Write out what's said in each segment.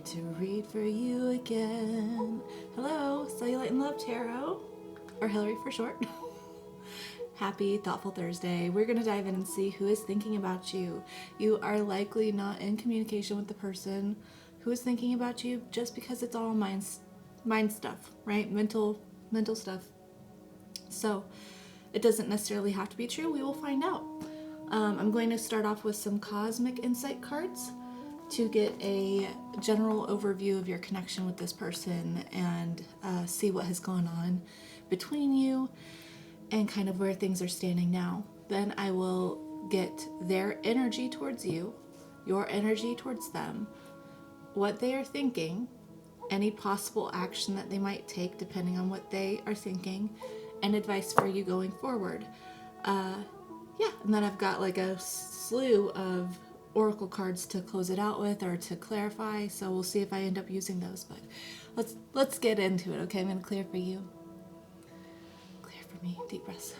to read for you again. Hello, Cellulite and Love Tarot, or Hillary for short. Happy Thoughtful Thursday. We're going to dive in and see who is thinking about you. You are likely not in communication with the person who is thinking about you just because it's all mind stuff, right? Mental stuff. So it doesn't necessarily have to be true. We will find out. I'm going to start off with some cosmic insight cards to get a general overview of your connection with this person and see what has gone on between you and kind of where things are standing now. Then I will get their energy towards you, your energy towards them, what they are thinking, any possible action that they might take depending on what they are thinking, and advice for you going forward. And then I've got like a slew of oracle cards to close it out with or to clarify, so we'll see if I end up using those, but let's get into it. Okay, I'm going to clear for you. Clear for me. Deep breaths.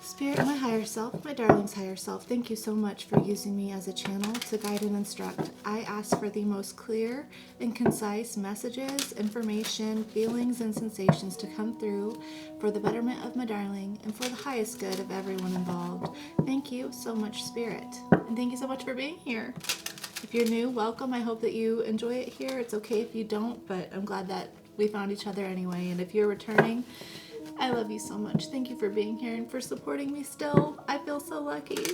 Spirit, my higher self, my darling's higher self, thank you so much for using me as a channel to guide and instruct. I ask for the most clear and concise messages, information, feelings, and sensations to come through for the betterment of my darling and for the highest good of everyone involved. Thank you so much, Spirit. And thank you so much for being here. If you're new, welcome. I hope that you enjoy it here. It's okay if you don't, but I'm glad that we found each other anyway. And if you're returning, I love you so much. Thank you for being here and for supporting me still. I feel so lucky.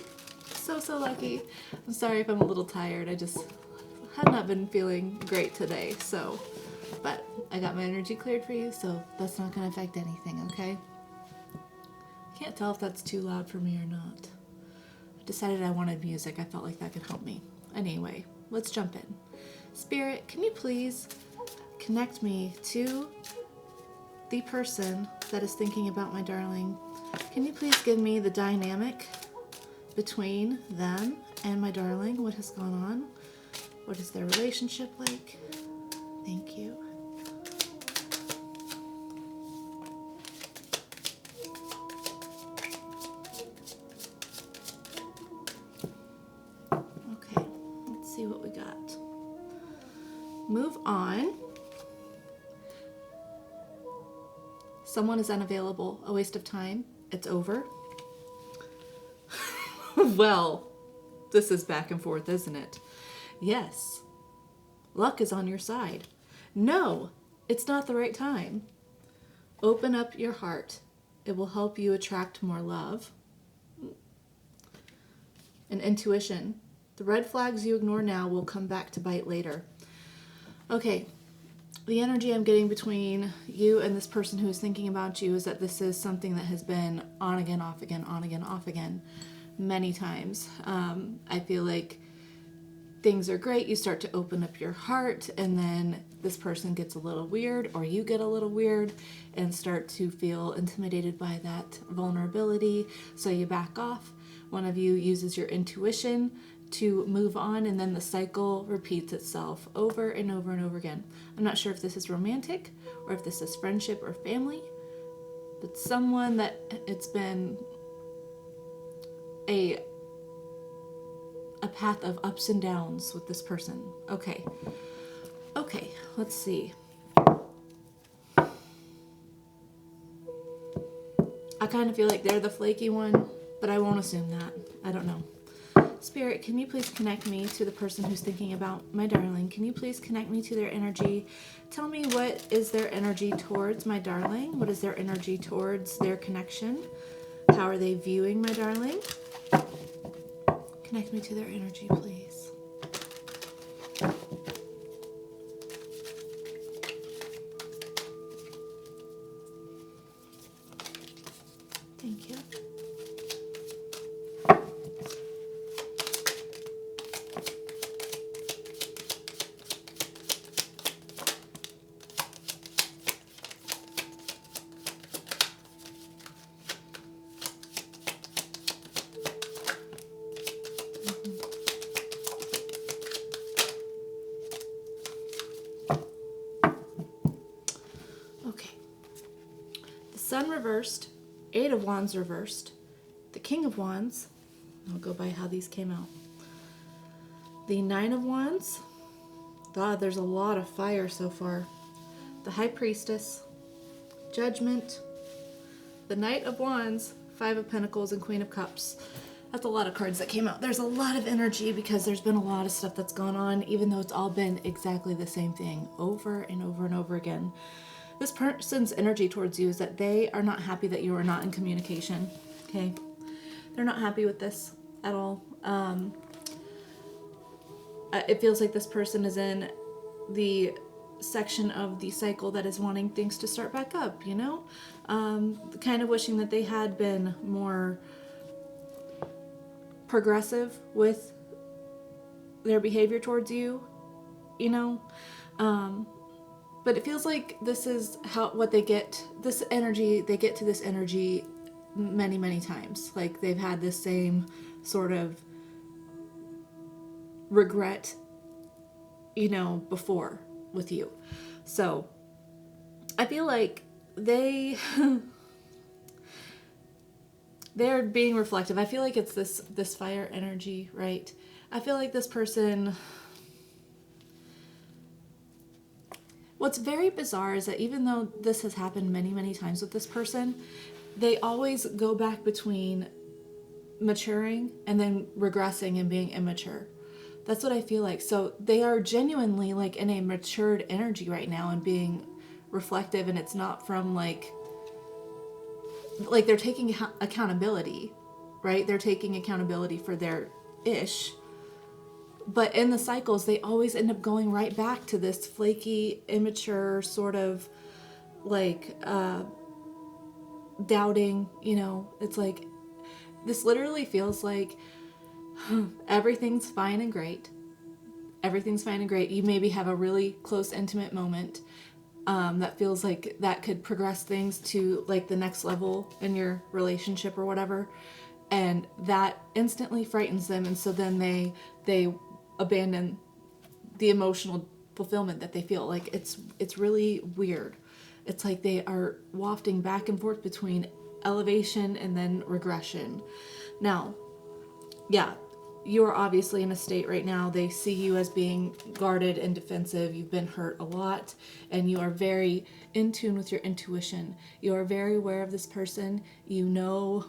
So lucky. I'm sorry if I'm a little tired. I just have not been feeling great today. But I got my energy cleared for you, so that's not going to affect anything, okay? Can't tell if that's too loud for me or not. I decided I wanted music. I felt like that could help me. Anyway, let's jump in. Spirit, can you please connect me to the person that is thinking about my darling? Can you please give me the dynamic between them and my darling? What has gone on? What is their relationship like? Thank you. Okay, let's see what we got. Move on. Someone is unavailable. A waste of time. It's over. Well, this is back and forth, isn't it? Yes. Luck is on your side. No, it's not the right time. Open up your heart. It will help you attract more love. And intuition. The red flags you ignore now will come back to bite later. Okay. The energy I'm getting between you and this person who is thinking about you is that this is something that has been on again, off again, on again, off again, many times. I feel like things are great. You start to open up your heart, and then this person gets a little weird, or you get a little weird and start to feel intimidated by that vulnerability. So you back off. One of you uses your intuition to move on, and then the cycle repeats itself over and over and over again. I'm not sure if this is romantic or if this is friendship or family, but someone that it's been a path of ups and downs with this person. Okay, let's see. I kind of feel like they're the flaky one, but I won't assume that. I don't know. Spirit, can you please connect me to the person who's thinking about my darling? Can you please connect me to their energy? Tell me, what is their energy towards my darling? What is their energy towards their connection? How are they viewing my darling? Connect me to their energy, please. Thank you. Sun reversed, Eight of Wands reversed, the King of Wands, I'll go by how these came out, the Nine of Wands, God, there's a lot of fire so far, the High Priestess, Judgment, the Knight of Wands, Five of Pentacles, and Queen of Cups. That's a lot of cards that came out. There's a lot of energy because there's been a lot of stuff that's gone on, even though it's all been exactly the same thing over and over and over again. This person's energy towards you is that they are not happy that you are not in communication, okay? They're not happy with this at all. It feels like this person is in the section of the cycle that is wanting things to start back up, you know? Kind of wishing that they had been more progressive with their behavior towards you, you know? But it feels like this is what they get, this energy, they get to this energy many, many times. Like they've had this same sort of regret, you know, before with you. So I feel like they're being reflective. I feel like it's this fire energy, right? I feel like this person, what's very bizarre is that even though this has happened many, many times with this person, they always go back between maturing and then regressing and being immature. That's what I feel like. So they are genuinely like in a matured energy right now and being reflective, and it's not from like they're taking accountability, right? They're taking accountability for their ish. But in the cycles, they always end up going right back to this flaky, immature sort of like doubting, you know. It's like, this literally feels like everything's fine and great. Everything's fine and great. You maybe have a really close, intimate moment that feels like that could progress things to like the next level in your relationship or whatever. And that instantly frightens them. And so then they abandon the emotional fulfillment that they feel. Like it's really weird. It's like they are wafting back and forth between elevation and then regression. Now, yeah, you are obviously in a state right now. They see you as being guarded and defensive. You've been hurt a lot, and you are very in tune with your intuition. You are very aware of this person. You know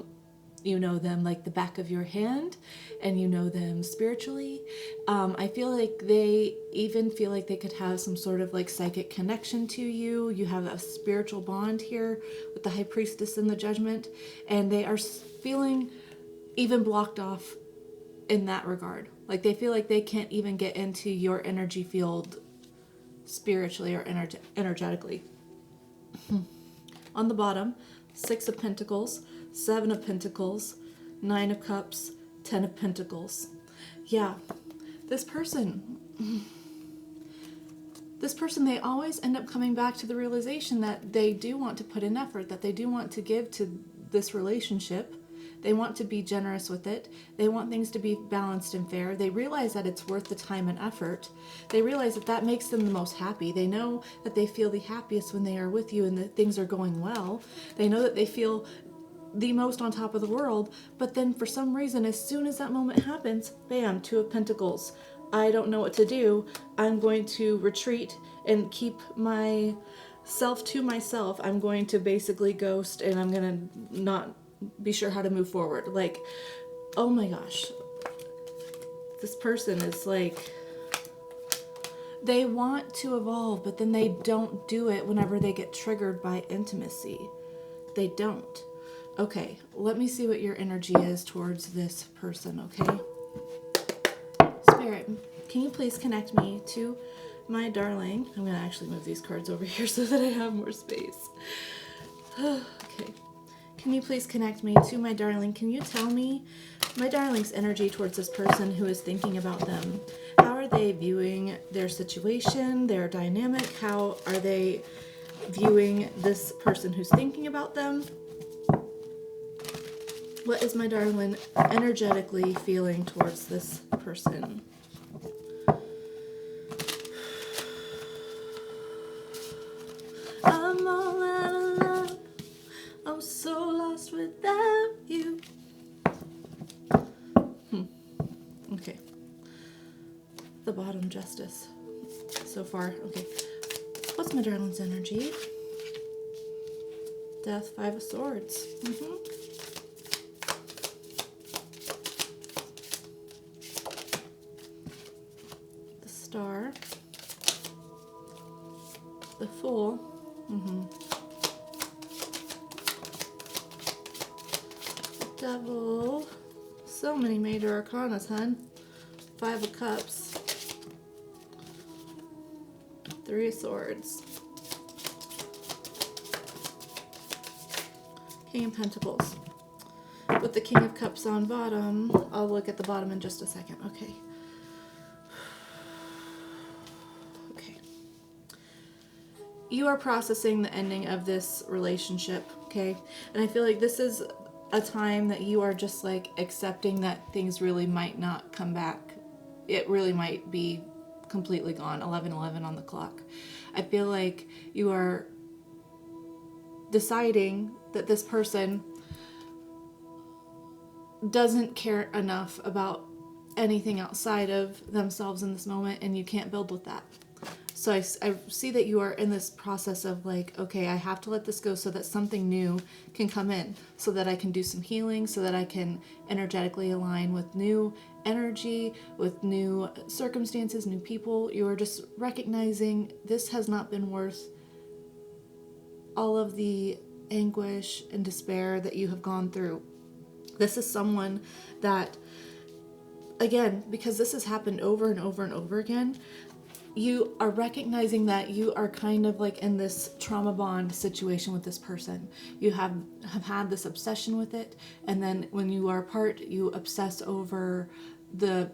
them like the back of your hand, and you know them spiritually. I feel like they even feel like they could have some sort of like psychic connection to you. You have a spiritual bond here with the High Priestess and the Judgment, and they are feeling even blocked off in that regard. Like they feel like they can't even get into your energy field spiritually or energetically. On the bottom, 6 of Pentacles, 7 of Pentacles, 9 of Cups, 10 of Pentacles. Yeah, this person, they always end up coming back to the realization that they do want to put in effort, that they do want to give to this relationship. They want to be generous with it. They want things to be balanced and fair. They realize that it's worth the time and effort. They realize that that makes them the most happy. They know that they feel the happiest when they are with you and that things are going well. They know that they feel the most on top of the world. But then for some reason, as soon as that moment happens, bam, 2 of Pentacles. I don't know what to do. I'm going to retreat and keep myself to myself. I'm going to basically ghost, and I'm going to not be sure how to move forward. Like, oh my gosh, this person is like, they want to evolve, but then they don't do it whenever they get triggered by intimacy. They don't. Okay, let me see what your energy is towards this person, okay? Spirit, can you please connect me to my darling? I'm going to actually move these cards over here so that I have more space. Okay. Can you please connect me to my darling? Can you tell me my darling's energy towards this person who is thinking about them? How are they viewing their situation, their dynamic? How are they viewing this person who's thinking about them? What is my darling energetically feeling towards this person? I'm all out of love. I'm so lost without you. Okay. The bottom, Justice. So far. Okay. What's my darling's energy? Death, Five of Swords. The Star. The Fool. The Devil. So many major arcanas, hun. Five of Cups. Three of Swords. King of Pentacles. With the King of Cups on bottom, I'll look at the bottom in just a second. Okay. Okay. You are processing the ending of this relationship, okay? And I feel like this is a time that you are just like accepting that things really might not come back. It really might be completely gone. 11:11 on the clock. I feel like you are deciding that this person doesn't care enough about anything outside of themselves in this moment, and you can't build with that. So I see that you are in this process of like, okay, I have to let this go so that something new can come in, so that I can do some healing, so that I can energetically align with new energy, with new circumstances, new people. You are just recognizing this has not been worth all of the anguish and despair that you have gone through. This is someone that, again, because this has happened over and over and over again, you are recognizing that you are kind of like in this trauma bond situation with this person. You have had this obsession with it, and then when you are apart, you obsess over the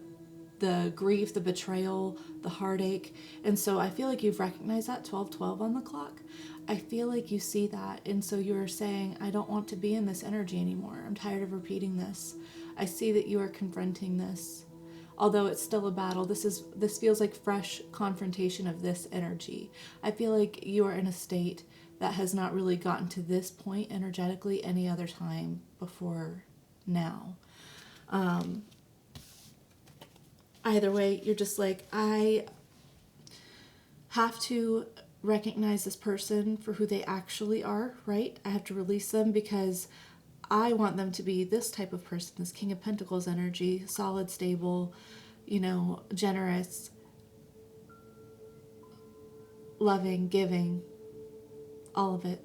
grief, the betrayal, the heartache. And so I feel like you've recognized that. 12:12 on the clock. I feel like you see that, and so you're saying, I don't want to be in this energy anymore. I'm tired of repeating this. I see that you are confronting this. Although it's still a battle, this feels like fresh confrontation of this energy. I feel like you are in a state that has not really gotten to this point energetically any other time before now. Either way, you're just like, I have to recognize this person for who they actually are, right? I have to release them because I want them to be this type of person, this King of Pentacles energy, solid, stable, generous, loving, giving, all of it.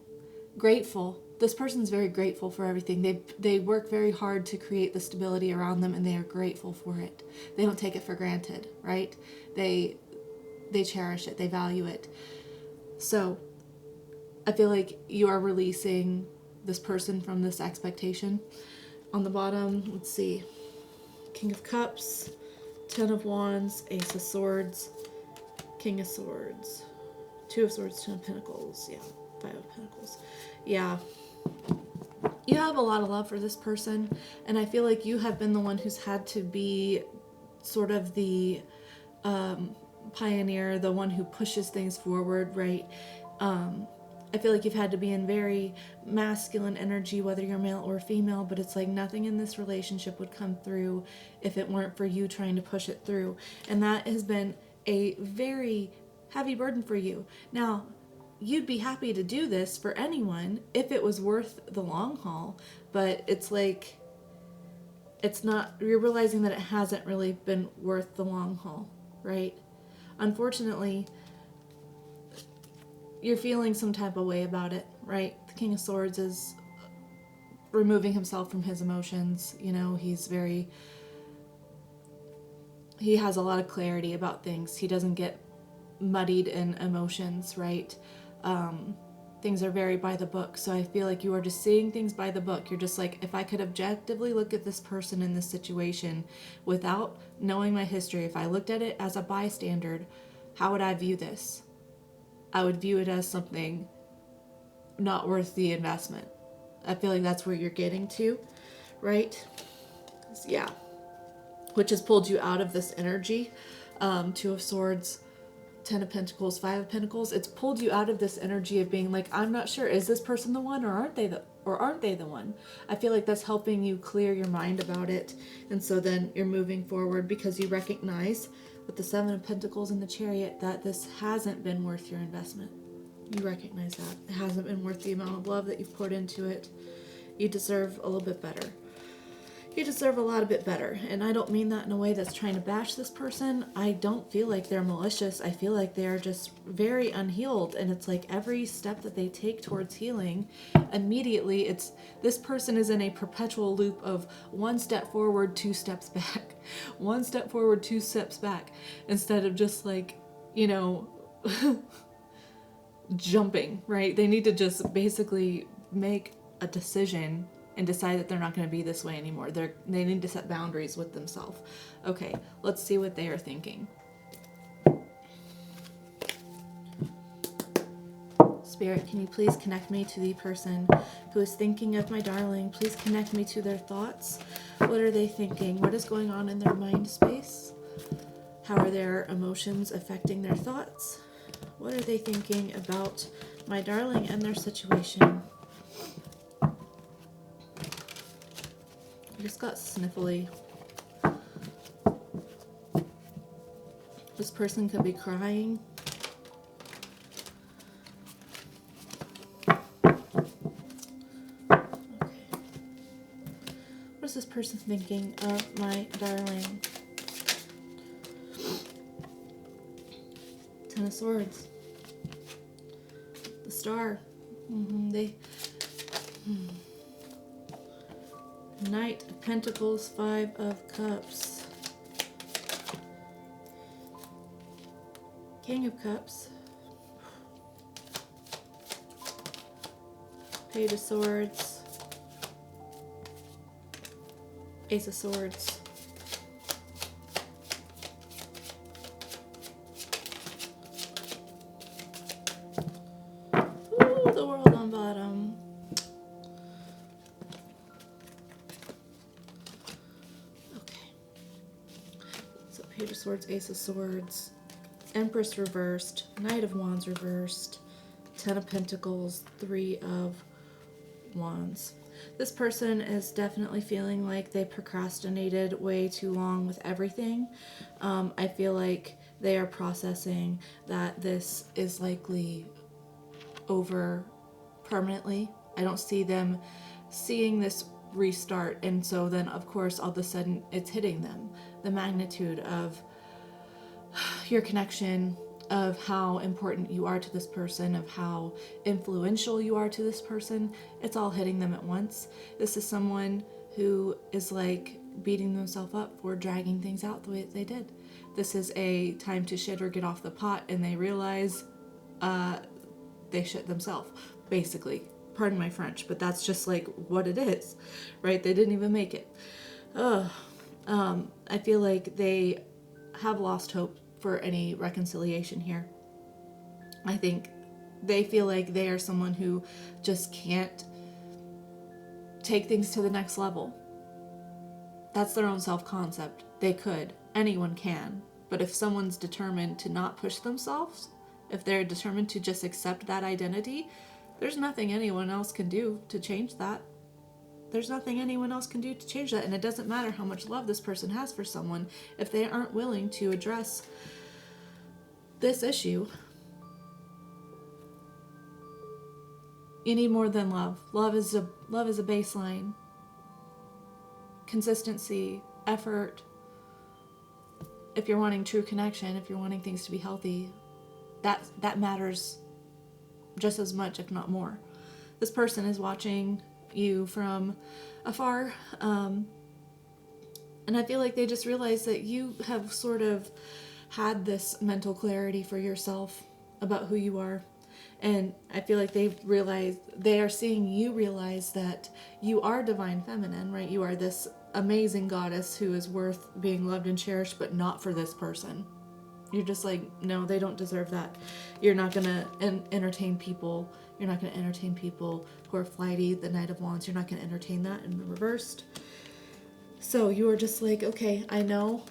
Grateful. This person's very grateful for everything. They work very hard to create the stability around them, and they are grateful for it. They don't take it for granted, right? They cherish it. They value it. So I feel like you are releasing this person from this expectation. On the bottom, let's see, King of Cups, Ten of Wands, Ace of Swords, King of Swords, Two of Swords, Ten of Pentacles, yeah, Five of Pentacles. Yeah, you have a lot of love for this person, and I feel like you have been the one who's had to be sort of the pioneer, the one who pushes things forward, right? I feel like you've had to be in very masculine energy, whether you're male or female, but it's like nothing in this relationship would come through if it weren't for you trying to push it through. And that has been a very heavy burden for you. Now, you'd be happy to do this for anyone if it was worth the long haul, but it's like, it's not, you're realizing that it hasn't really been worth the long haul, right? Unfortunately, you're feeling some type of way about it, right? The King of Swords is removing himself from his emotions. He has a lot of clarity about things. He doesn't get muddied in emotions, right? Things are very by the book. So I feel like you are just seeing things by the book. You're just like, if I could objectively look at this person in this situation without knowing my history, if I looked at it as a bystander, how would I view this? I would view it as something not worth the investment. I feel like that's where you're getting to, right? Yeah. Which has pulled you out of this energy. Two of Swords, Ten of Pentacles, Five of Pentacles, it's pulled you out of this energy of being like, I'm not sure, is this person the one, or aren't they the one? I feel like that's helping you clear your mind about it. And so then you're moving forward because you recognize with the Seven of Pentacles and the Chariot that this hasn't been worth your investment. You recognize that. It hasn't been worth the amount of love that you've poured into it. You deserve a little bit better. You deserve a lot bit better. And I don't mean that in a way that's trying to bash this person. I don't feel like they're malicious. I feel like they're just very unhealed. And it's like every step that they take towards healing, immediately it's this person is in a perpetual loop of one step forward, two steps back. One step forward, two steps back. Instead of just like, you know, jumping, right? They need to just basically make a decision and decide that they're not going to be this way anymore. They need to set boundaries with themselves. Okay, let's see what they are thinking. Spirit, can you please connect me to the person who is thinking of my darling? Please connect me to their thoughts. What are they thinking? What is going on in their mind space? How are their emotions affecting their thoughts? What are they thinking about my darling and their situation? I just got sniffly. This person could be crying. Okay. What is this person thinking of my darling? Ten of Swords. The Star. Knight of Pentacles, Five of Cups. King of Cups. Page of Swords. Ace of Swords. Ooh, the World on bottom. Page of Swords, Ace of Swords, Empress reversed, Knight of Wands reversed, Ten of Pentacles, Three of Wands. This person is definitely feeling like they procrastinated way too long with everything. I feel like they are processing that this is likely over permanently. I don't see them seeing this restart, and so then of course all of a sudden it's hitting them, the magnitude of your connection, of how important you are to this person, of how influential you are to this person. It's all hitting them at once. This is someone who is like beating themselves up for dragging things out the way they did. This is a time to shit or get off the pot, and they realize they shit themselves, basically. Pardon my French, but that's just like what it is, right? They didn't even make it. I feel like they have lost hope for any reconciliation here. I think they feel like they are someone who just can't take things to the next level. That's their own self-concept. They could. Anyone can. But if someone's determined to not push themselves, if they're determined to just accept that identity, there's nothing anyone else can do to change that. There's nothing anyone else can do to change that. And it doesn't matter how much love this person has for someone. If they aren't willing to address this issue, you need more than love. Love is a baseline. Consistency, effort. If you're wanting true connection, if you're wanting things to be healthy, that matters just as much, if not more. This person is watching you from afar, and I feel like they just realize that you have sort of had this mental clarity for yourself about who you are, and I feel like they are seeing you realize that you are divine feminine, right? You are this amazing goddess who is worth being loved and cherished, but not for this person. You're just like, no, they don't deserve that. You're not going to entertain people. You're not going to entertain people who are flighty, the Knight of Wands. You're not going to entertain that in the reversed. So you are just like, okay, I know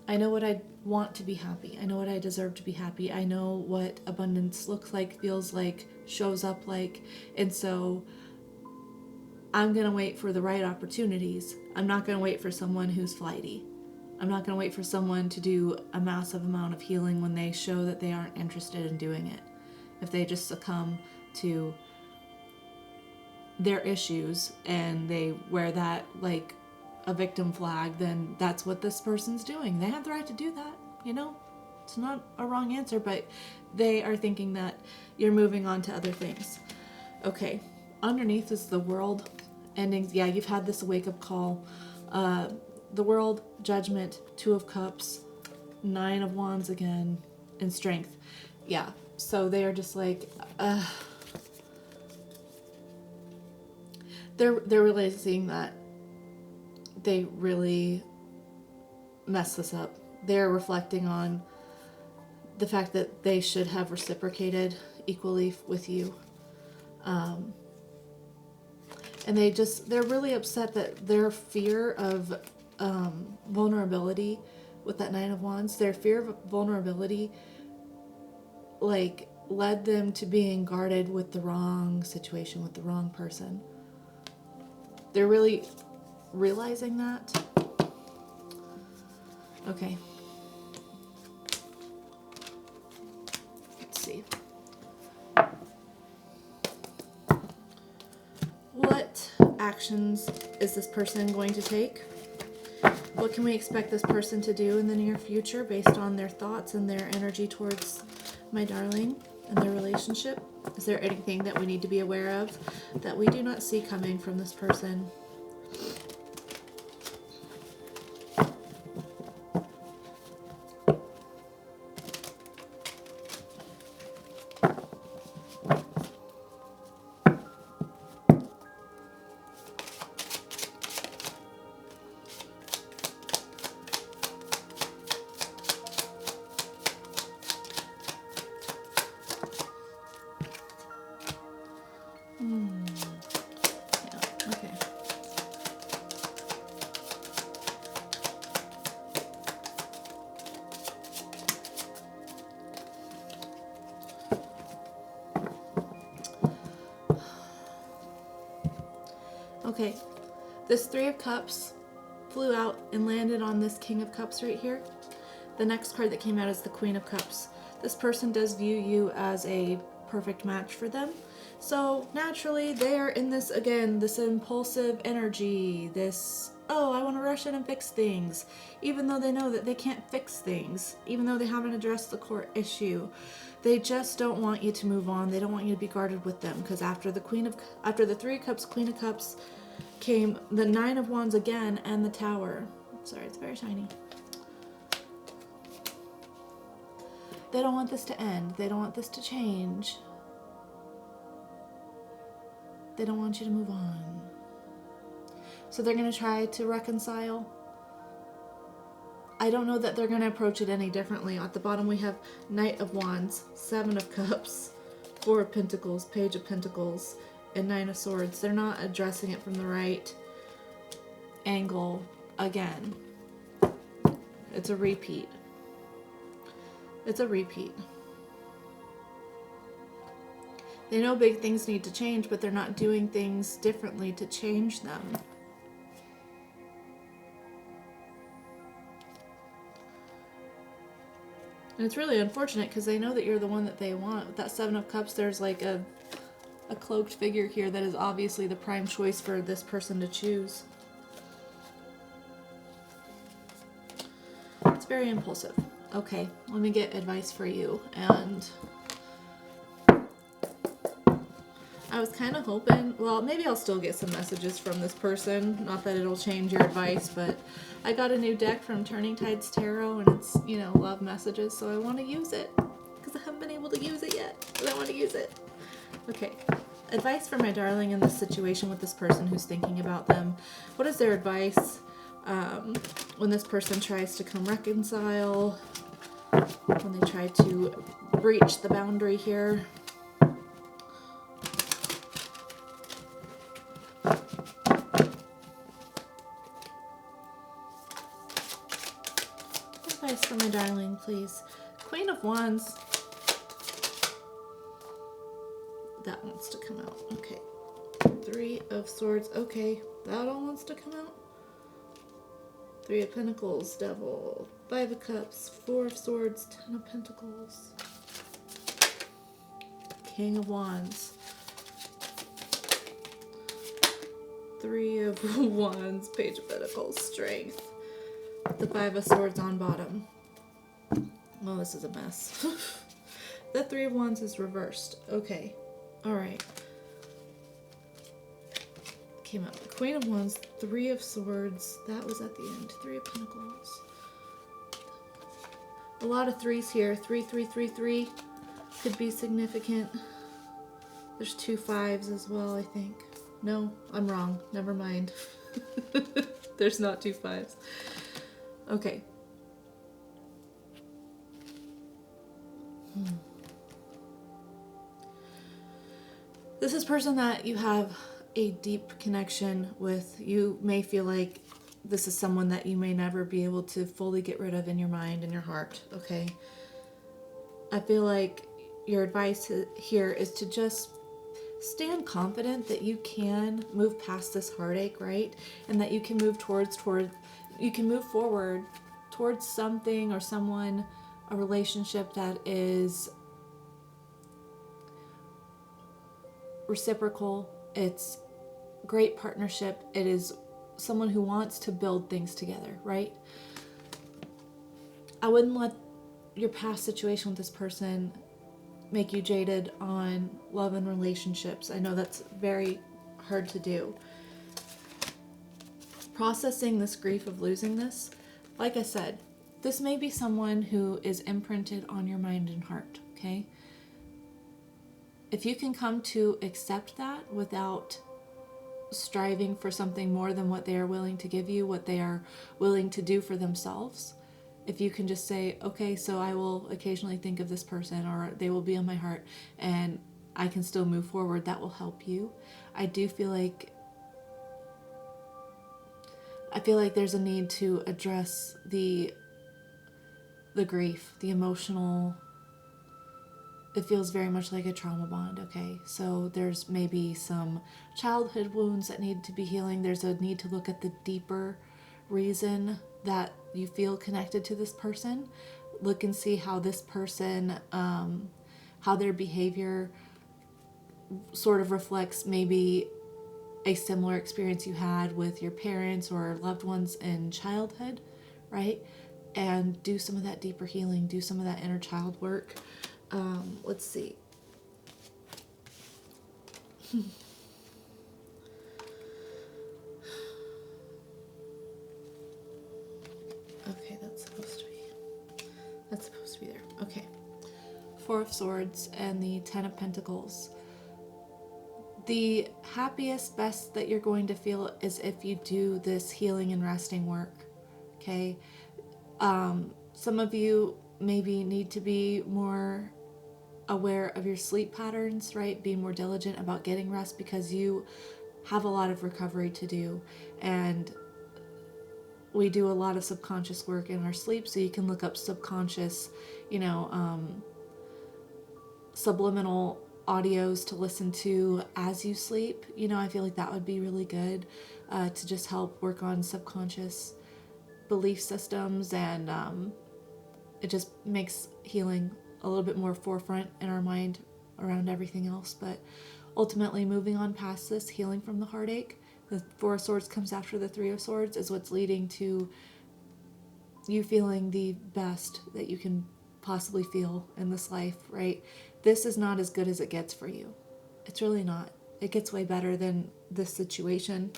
I know what I want to be happy. I know what I deserve to be happy. I know what abundance looks like, feels like, shows up like. And so I'm going to wait for the right opportunities. I'm not going to wait for someone who's flighty. I'm not going to wait for someone to do a massive amount of healing when they show that they aren't interested in doing it. If they just succumb to their issues and they wear that like a victim flag, then that's what this person's doing. They have the right to do that, you know? It's not a wrong answer, but they are thinking that you're moving on to other things. Okay, underneath is the world endings. Yeah, you've had this wake-up call. The world, judgment, 2 of cups, 9 of wands again, and strength. Yeah, so they are just like, they're realizing that they really messed this up. They're reflecting on the fact that they should have reciprocated equally with you. And they're really upset that their fear of vulnerability with that 9 of wands, their fear of vulnerability like led them to being guarded with the wrong situation, with the wrong person. They're really realizing that. Okay. Let's see. What actions is this person going to take? What can we expect this person to do in the near future based on their thoughts and their energy towards my darling and their relationship? Is there anything that we need to be aware of that we do not see coming from this person? Okay, this 3 of cups flew out and landed on this King of Cups right here. The next card that came out is the Queen of Cups. This person does view you as a perfect match for them. So naturally they are in this, again, this impulsive energy, this, oh, I want to rush in and fix things, even though they know that they can't fix things, even though they haven't addressed the core issue. They just don't want you to move on. They don't want you to be guarded with them, because after the 3 of Cups, Queen of Cups, came the 9 of Wands again and the Tower. Sorry, it's very tiny. They don't want this to end. They don't want this to change. They don't want you to move on. So they're going to try to reconcile. I don't know that they're going to approach it any differently. At the bottom we have Knight of Wands, 7 of Cups, 4 of Pentacles, Page of Pentacles, and 9 of Swords. They're not addressing it from the right angle again. It's a repeat. It's a repeat. They know big things need to change, but they're not doing things differently to change them. And it's really unfortunate because they know that you're the one that they want. With that 7 of Cups, there's like a cloaked figure here that is obviously the prime choice for this person to choose. It's very impulsive. Okay, let me get advice for you. And I was kind of hoping, well, maybe I'll still get some messages from this person. Not that it'll change your advice, but I got a new deck from Turning Tides Tarot, and it's, you know, love messages, so I want to use it because I haven't been able to use it yet, but I want to use it. Okay, advice for my darling in this situation with this person who's thinking about them. What is their advice when this person tries to come reconcile, when they try to breach the boundary here? for my darling, please. Queen of Wands. That wants to come out. Okay. Three of Swords. Okay. That all wants to come out. Three of Pentacles, Devil. Five of Cups. Four of Swords. Ten of Pentacles. King of Wands. Three of Wands. Page of Pentacles. Strength. The Five of Swords on bottom. Well, this is a mess. The Three of Wands is reversed. Okay. Alright. Came out. Queen of Wands, Three of Swords. That was at the end. Three of Pentacles. A lot of threes here. 3, 3, 3, 3 could be significant. There's 2 5s as well, I think. No, I'm wrong. Never mind. There's not 2 5s. Okay. This is a person that you have a deep connection with. You may feel like this is someone that you may never be able to fully get rid of in your mind and your heart, okay? I feel like your advice here is to just stand confident that you can move past this heartache, right? And that you can move you can move forward towards something or someone, a relationship that is reciprocal. It's great partnership. It is someone who wants to build things together, right? I wouldn't let your past situation with this person make you jaded on love and relationships. I know that's very hard to do. Processing this grief of losing this, like I said, this may be someone who is imprinted on your mind and heart, okay? If you can come to accept that without striving for something more than what they are willing to give you, what they are willing to do for themselves, if you can just say, okay, so I will occasionally think of this person, or they will be on my heart, and I can still move forward, that will help you. I feel like there's a need to address the grief, the emotional. It feels very much like a trauma bond, okay? So there's maybe some childhood wounds that need to be healing. There's a need to look at the deeper reason that you feel connected to this person. Look and see how this person, how their behavior sort of reflects maybe a similar experience you had with your parents or loved ones in childhood, right? And do some of that deeper healing, do some of that inner child work. Let's see. Okay, that's supposed to be there. Okay. Four of Swords and the Ten of Pentacles. The happiest, best that you're going to feel is if you do this healing and resting work. Okay. Some of you maybe need to be more aware of your sleep patterns, right? Be more diligent about getting rest because you have a lot of recovery to do. And we do a lot of subconscious work in our sleep, so you can look up subconscious, subliminal audios to listen to as you sleep. I feel like that would be really good to just help work on subconscious belief systems, and it just makes healing a little bit more forefront in our mind around everything else. But ultimately, moving on past this, healing from the heartache, the Four of Swords comes after the Three of Swords, is what's leading to you feeling the best that you can possibly feel in this life, right? This is not as good as it gets for you. It's really not. It gets way better than this situation.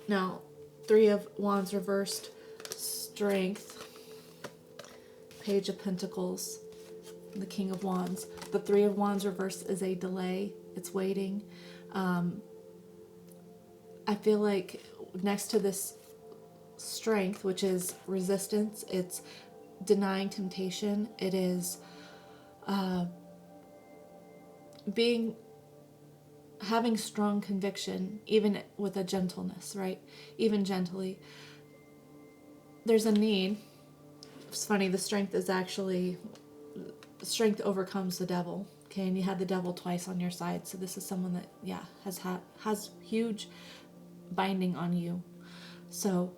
Now, Three of Wands reversed, Strength, Page of Pentacles, the King of Wands. The Three of Wands reversed is a delay. It's waiting. I feel like next to this Strength, which is resistance, it's denying temptation. It is having strong conviction, even with a gentleness, right? Even gently. There's a need It's funny, the strength is actually, strength overcomes the devil. Okay, and you had the devil twice on your side. So this is someone that, yeah, has huge binding on you. So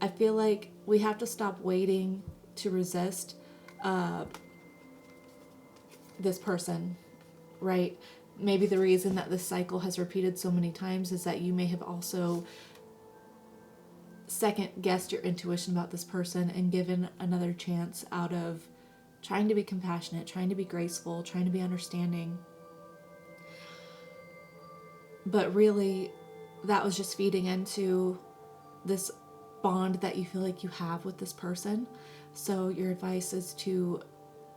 I feel like we have to stop waiting to resist this person, right? Maybe the reason that this cycle has repeated so many times is that you may have also second guessed your intuition about this person and given another chance out of trying to be compassionate, trying to be graceful, trying to be understanding. But really, that was just feeding into this bond that you feel like you have with this person. So your advice is to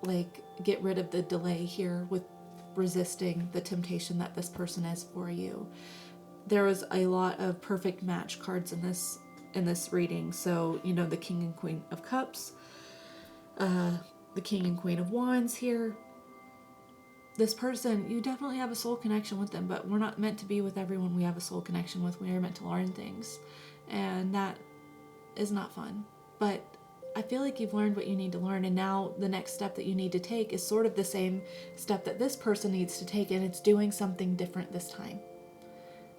like get rid of the delay here with resisting the temptation that this person is for you. There was a lot of perfect match cards in this reading. So, you know, the King and Queen of Cups, the King and Queen of Wands here. This person, you definitely have a soul connection with them, but we're not meant to be with everyone we have a soul connection with. We are meant to learn things, and that is not fun. But I feel like you've learned what you need to learn, and now the next step that you need to take is sort of the same step that this person needs to take, and it's doing something different this time.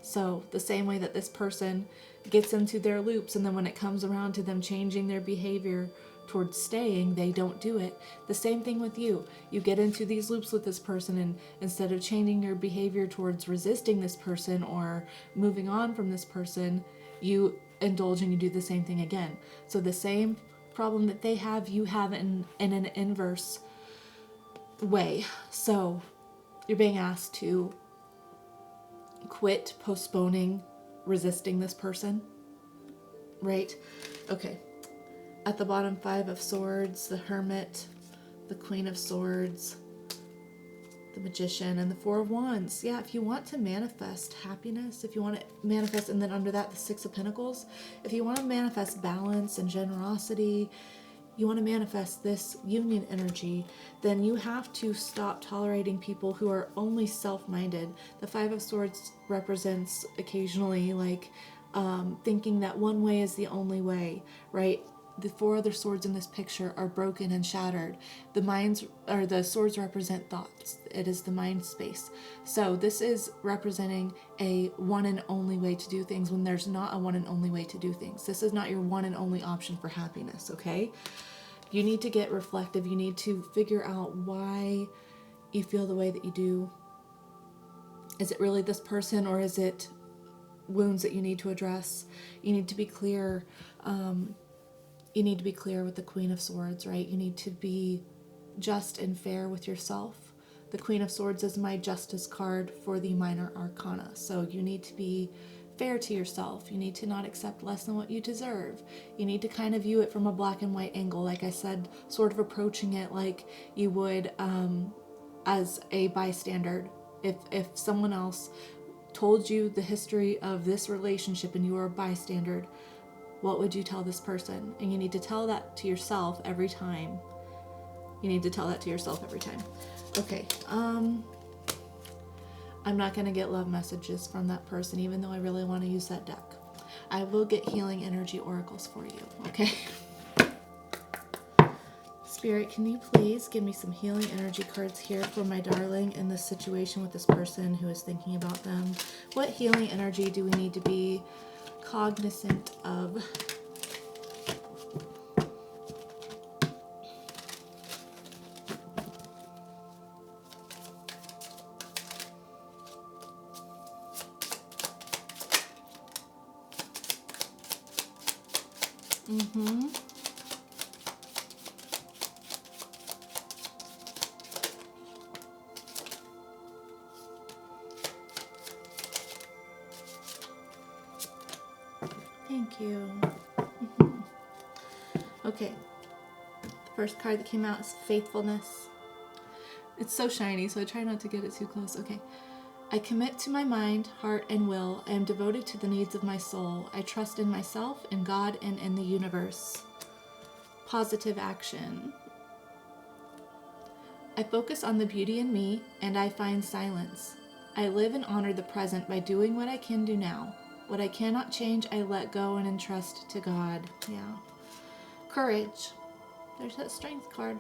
So the same way that this person gets into their loops, and then when it comes around to them changing their behavior towards staying, they don't do it. The same thing with you. You get into these loops with this person, and instead of changing your behavior towards resisting this person or moving on from this person, you indulge and you do the same thing again. So the same problem that they have, you have in an inverse way. So you're being asked to quit postponing resisting this person, right? Okay. At the bottom, 5 of Swords, the Hermit, the Queen of Swords, the Magician, and the 4 of Wands. Yeah, if you want to manifest happiness, if you want to manifest, and then under that, the 6 of Pentacles, if you want to manifest balance and generosity, you want to manifest this union energy, then you have to stop tolerating people who are only self-minded. The 5 of Swords represents occasionally like thinking that one way is the only way, right? The 4 other swords in this picture are broken and shattered. The swords represent thoughts. It is the mind space. So this is representing a one and only way to do things when there's not a one and only way to do things. This is not your one and only option for happiness, okay? You need to get reflective. You need to figure out why you feel the way that you do. Is it really this person, or is it wounds that you need to address? You need to be clear. You need to be clear with the Queen of Swords, right? You need to be just and fair with yourself. The Queen of Swords is my justice card for the minor arcana. So you need to be fair to yourself. You need to not accept less than what you deserve. You need to kind of view it from a black and white angle, like I said, sort of approaching it like you would as a bystander. If someone else told you the history of this relationship and you were a bystander, what would you tell this person? And you need to tell that to yourself every time. You need to tell that to yourself every time. Okay, I'm not going to get love messages from that person, even though I really want to use that deck. I will get healing energy oracles for you, okay? Spirit, can you please give me some healing energy cards here for my darling in this situation with this person who is thinking about them? What healing energy do we need to be cognizant of? Thank you. Okay. The first card that came out is Faithfulness. It's so shiny, so I try not to get it too close. Okay. I commit to my mind, heart, and will. I am devoted to the needs of my soul. I trust in myself, in God, and in the universe. Positive action. I focus on the beauty in me, and I find silence. I live and honor the present by doing what I can do now. What I cannot change, I let go and entrust to God. Yeah. Courage. there's that strength card.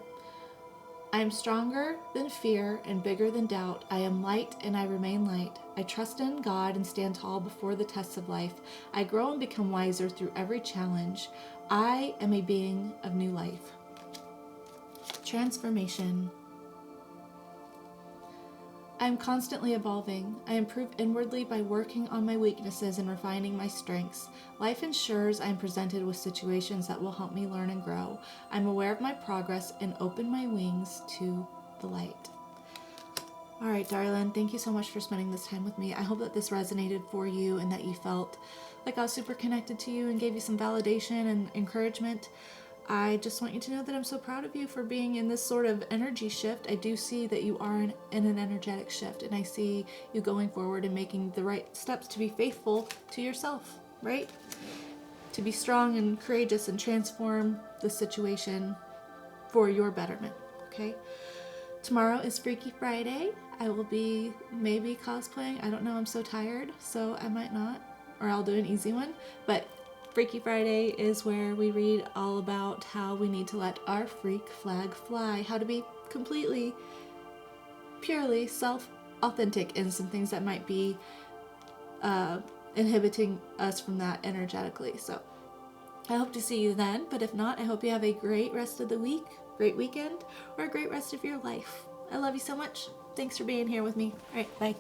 I am stronger than fear and bigger than doubt. I am light and I remain light. I trust in God and stand tall before the tests of life. I grow and become wiser through every challenge. I am a being of new life. Transformation. I am constantly evolving. I improve inwardly by working on my weaknesses and refining my strengths. Life ensures I am presented with situations that will help me learn and grow. I'm aware of my progress and open my wings to the light. All right, darling, thank you so much for spending this time with me. I hope that this resonated for you and that you felt like I was super connected to you and gave you some validation and encouragement. I just want you to know that I'm so proud of you for being in this sort of energy shift. I do see that you are in an energetic shift, and I see you going forward and making the right steps to be faithful to yourself, right? To be strong and courageous and transform the situation for your betterment, okay? Tomorrow is Freaky Friday. I will be maybe cosplaying. I don't know. I'm so tired, so I might not, or I'll do an easy one, but Freaky Friday is where we read all about how we need to let our freak flag fly, how to be completely, purely self-authentic in some things that might be inhibiting us from that energetically. So I hope to see you then, but if not, I hope you have a great rest of the week, great weekend, or a great rest of your life. I love you so much. Thanks for being here with me. All right, bye.